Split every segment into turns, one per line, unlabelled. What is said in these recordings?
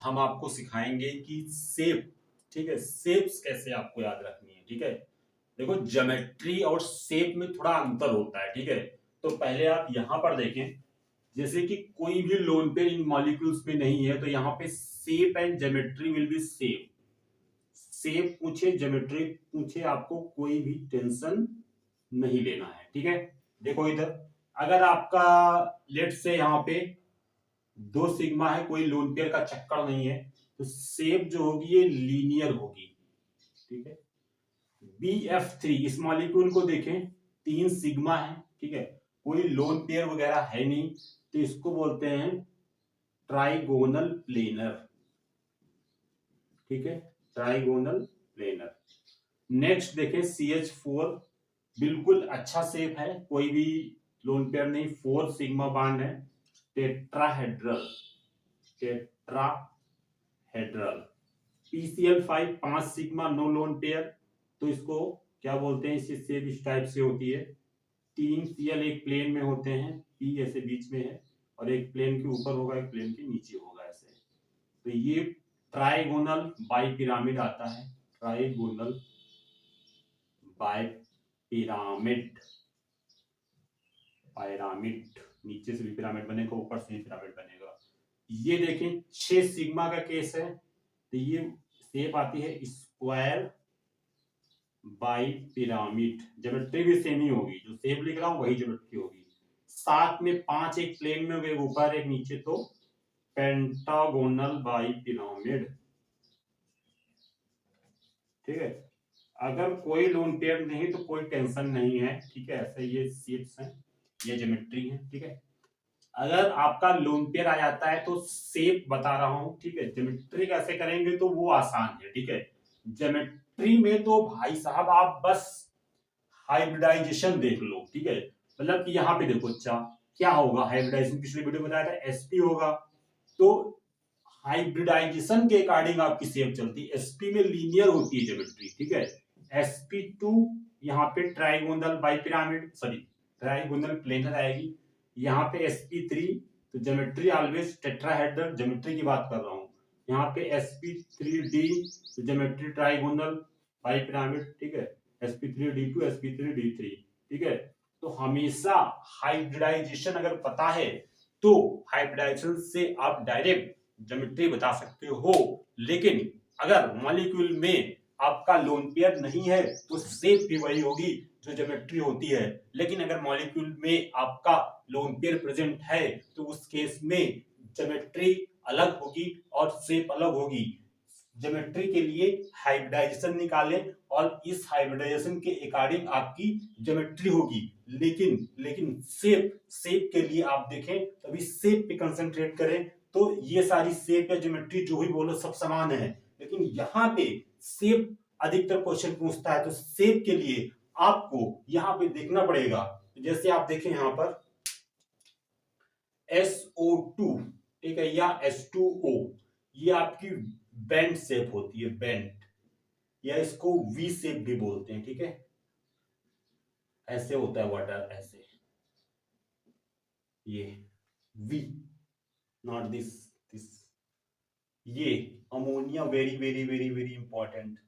हम आपको सिखाएंगे कि शेप, ठीक है, शेप्स कैसे आपको याद रखनी है। ठीक है, देखो ज्योमेट्री और शेप में थोड़ा अंतर होता है। ठीक है, तो पहले आप यहां पर देखें, जैसे कि कोई भी लोन पेयर इन मॉलिक्यूल्स में नहीं है, तो यहाँ पे shape and geometry will be same. Shape पूछे, ज्योमेट्री पूछे, आपको कोई भी टेंशन नहीं लेना है। ठीक है, देखो इधर, अगर आपका लेट से यहाँ पे 2 सिग्मा है, कोई लोन पेयर का चक्कर नहीं है, तो शेप जो होगी ये लीनियर होगी। ठीक है, BF3 इस मॉलिक्यूल को देखें, 3 सिग्मा है। ठीक है, कोई लोन पेयर वगैरह है नहीं, तो इसको बोलते हैं ट्राइगोनल प्लेनर। ठीक है, ट्राइगोनल प्लेनर। नेक्स्ट देखें CH4, बिल्कुल अच्छा शेप है, कोई भी लोन पेयर नहीं, 4 सिग्मा बॉन्ड है, tetrahedral, tetrahedral. PCl5 5 sigma, no lone pair, तो इसको क्या बोलते हैं, इसकी शेप इस टाइप से होती है, 3 Cl एक प्लेन में होते हैं, P ऐसे बीच में है, और एक प्लेन के ऊपर होगा, एक प्लेन के नीचे होगा ऐसे। तो ये ट्राइगोनल बाई पिरामिड आता है, ट्राइगोनल बाय पिरामिड, पिरामिड, नीचे से भी पिरामिड बनेगा, ऊपर से भी पिरामिड बनेगा। ये देखें 6 सिग्मा का केस है, तो ये शेप आती है स्क्वायर बाई पिरामिड, ज्योमेट्री भी सेम ही होगी, जो शेप लिख रहा हूं वही ज्योमेट्री होगी। साथ में 5 एक प्लेन में हो गए, ऊपर एक नीचे, तो पेंटागोनल बाई पिरामिड। ठीक है, अगर कोई लोन पेयर नहीं तो कोई टेंशन नहीं है। ठीक है, ऐसे ये शेप्स हैं, ये ज्योमेट्री है। ठीक है, अगर आपका लोन पेयर आ जाता है तो शेप बता रहा हूं। ठीक है, ज्योमेट्री कैसे करेंगे तो वो आसान है। ठीक है, ज्योमेट्री में तो भाई साहब आप बस हाइब्रिडाइजेशन देख लो। ठीक है, मतलब कि यहाँ पे देखो, अच्छा क्या होगा हाइब्रिडाइजेशन, पिछले वीडियो में बताया था SP होगा, तो हाइब्रिडाइजेशन के अकॉर्डिंग आपकी शेप चलती है। SP में लीनियर होती है ज्योमेट्री। ठीक है, SP2 यहाँ पे trigonal by pyramid, sorry trigonal planar आएगी। यहाँ पे SP3, तो ज्योमेट्री ऑलवेज टेट्राहेड्रल, ज्योमेट्री की बात कर रहा हूँ। यहाँ पे SP3D, तो ज्योमेट्री ट्राइगोनल बाई पिरामिड। ठीक है, SP3D2, SP3D3। ठीक है, तो हमेशा हाइब्रिडाइजेशन अगर पता है तो हाइब्रिडाइजेशन से आप डायरेक्ट ज्योमेट्री बता सकते हो। लेकिन अगर मॉलिक्यूल में आपका लोन पेयर नहीं है तो शेप भी वही होगी जो ज्योमेट्री होती है। लेकिन अगर मॉलिक्यूल में आपका लोन पेयर प्रेजेंट है तो उस केस में ज्योमेट्री अलग होगी और शेप अलग होगी। ज्योमेट्री के लिए हाइब्रिडाइजेशन निकालें और इस हाइब्रिडाइजेशन के अकॉर्डिंग आपकी ज्योमेट्री होगी। लेकिन शेप के लिए आप देखें, तभी शेप पे कंसंट्रेट करें, तो ये सारी शेप या ज्योमेट्री जो भी बोलो सब समान है। लेकिन यहाँ पे शेप अधिकतर क्वेश्चन पूछता है, तो शेप के लिए आपको यहाँ पे देखना पड़ेगा। जैसे आप देखें यहाँ पर SO2, ठीक है, या H2O, ये आपकी बेंड शेप होती है, बेंड, या इसको V शेप भी बोलते हैं। ठीक है, ऐसे होता है वाटर, ऐसे, ये V, नॉट दिस। ये ammonia very very very very important,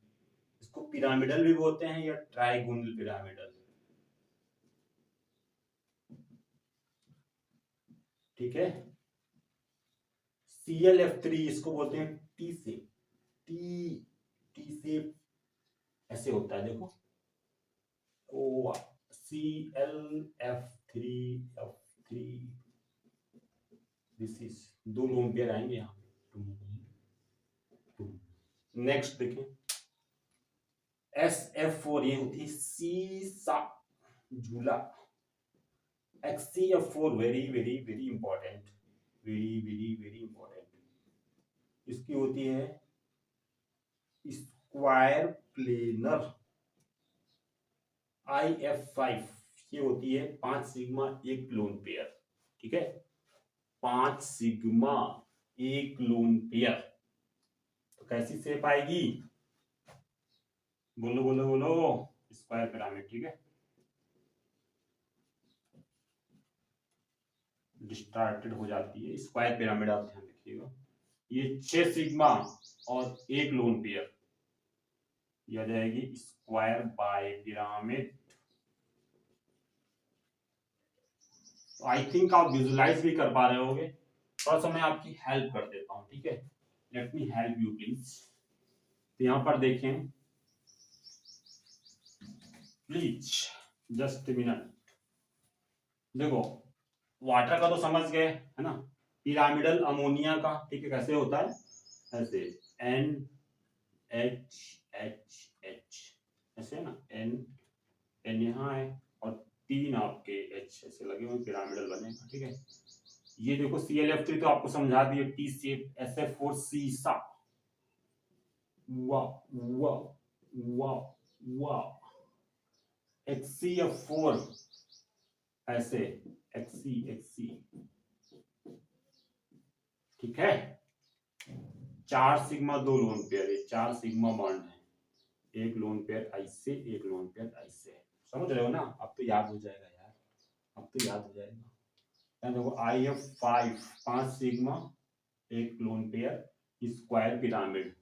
इसको पिरामिडल भी बोलते हैं या ट्राइगोनल पिरामिडल। ठीक है, ClF3 इसको बोलते हैं T शेप, टी शेप ऐसे होता है, देखो ओ ClF3 F3, this is 2 lone pair आएंगे यहाँ पे। नेक्स्ट देखें SF4, ये होती है सीसा, झूला। HCF4 very very very important, very very very important, इसकी होती है स्क्वायर प्लेनर। IF5, ये होती है 5 सिग्मा एक लोन पेयर। ठीक है, 5 सिग्मा एक लोन पेयर, तो कैसी शेप आएगी, बोलो बोलो बोलो, स्क्वायर पिरामिड। ठीक है, डिस्टार्टेड हो जाती है, स्क्वायर पिरामिड आप ध्यान रखिएगा। ये 6 सिग्मा और एक लोन पेयर, ये आ जाएगी square by pyramid. I think आप विजुलाइज भी कर पा रहे होगे। थोड़ा सा मैं आपकी हेल्प कर देता हूँ, ठीक है, let me help you please. तो यहाँ पर देखें प्लीज, जस्ट मिनट। देखो वाटर का तो समझ गए है ना, पिरामिडल अमोनिया का, ठीक है, कैसे होता है, ऐसे NH H H, ऐसे है ना, N यहाँ है और 3 आपके H ऐसे लगे हुए, पिरामिडल बनेगा, ठीक है। ये देखो ClF3 तो आपको समझा दिए, T शेप, SF4 सीसा, वाह वाह वाह वाह, HCF4 ऐसे, XC, ठीक है। 4 सिग्मा 2 लोन पेयर है, 4 सिग्मा बॉन्ड है, एक लोन पेयर ऐसे, एक लोन पेयर ऐसे, समझ रहे हो ना। अब तो याद हो जाएगा यार, अब तो याद हो जाएगा। देखो IF5 5 सिग्मा, एक लोन पेयर, स्क्वायर पिरामिड,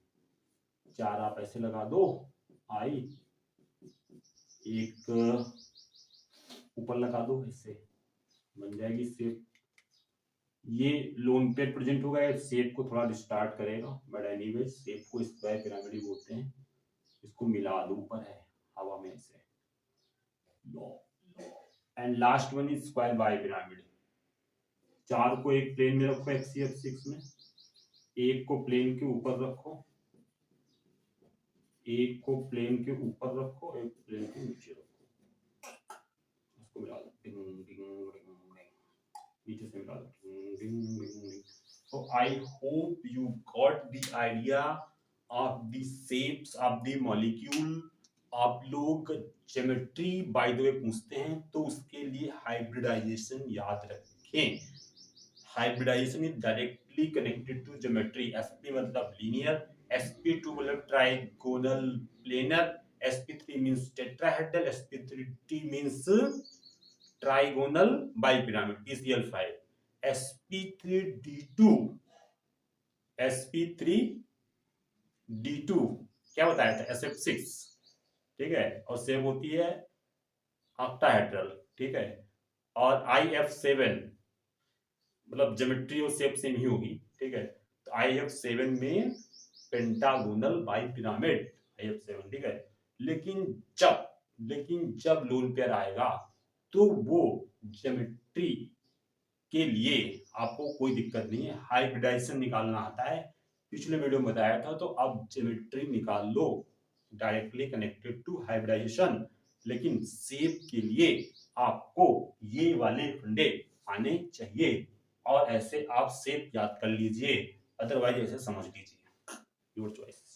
4 आप ऐसे लगा दो, आई एक ऊपर लगा दो, ऐसे बन जाएगी शेप। ये लोन पेयर प्रेजेंट होगा, शेप को थोड़ा डिस्टार्ट करेगा, बट एनीवे शेप को स्क्वायर पिरामिड ही बोलते हैं। इसको मिला दो, ऊपर है हवा में ऐसे, and last one is square by pyramid. 4 को एक प्लेन में रखो HCF6 में, एक को प्लेन के ऊपर रखो, एक को प्लेन के ऊपर रखो, एक प्लेन के नीचे रखो, इसको मिला दो, नीचे से मिला दो। So I hope you got the idea of the shapes of the molecule। आप लोग ज्योमेट्री बाय द वे पूछते हैं तो उसके लिए हाइब्रिडाइजेशन याद रखें। Hybridisation is directly connected to geometry. SP मतलब लीनियर, SP2 मतलब trigonal planar, SP3 means tetrahedral, SP3 means trigonal bipyramid, PCl5, SP3D2, SP3D2 क्या बताया था, SF6, ठीक है, और सेव होती है ऑक्टाहेड्रल, ठीक है, और IF7 मतलब ज्योमेट्री और शेप सेम ही होगी, ठीक है। तो IF7 में पेंटागोनल बाइपिरामिड, IF7, ठीक है। लेकिन जब लोन पेयर आएगा तो वो ज्योमेट्री के लिए आपको कोई दिक्कत नहीं है, हाइब्रिडाइजेशन निकालना आता है, पिछले वीडियो में बताया था। तो अब ज्योमेट्री निकाल लो डायरेक्टली कनेक्टेड टू हाइब्रिडाइजेशन, लेकिन शेप के लिए आपको ये वाले फंडे आने चाहिए, और ऐसे आप शेप याद कर लीजिए, अदरवाइज ऐसे समझ लीजिए, योर चॉइस।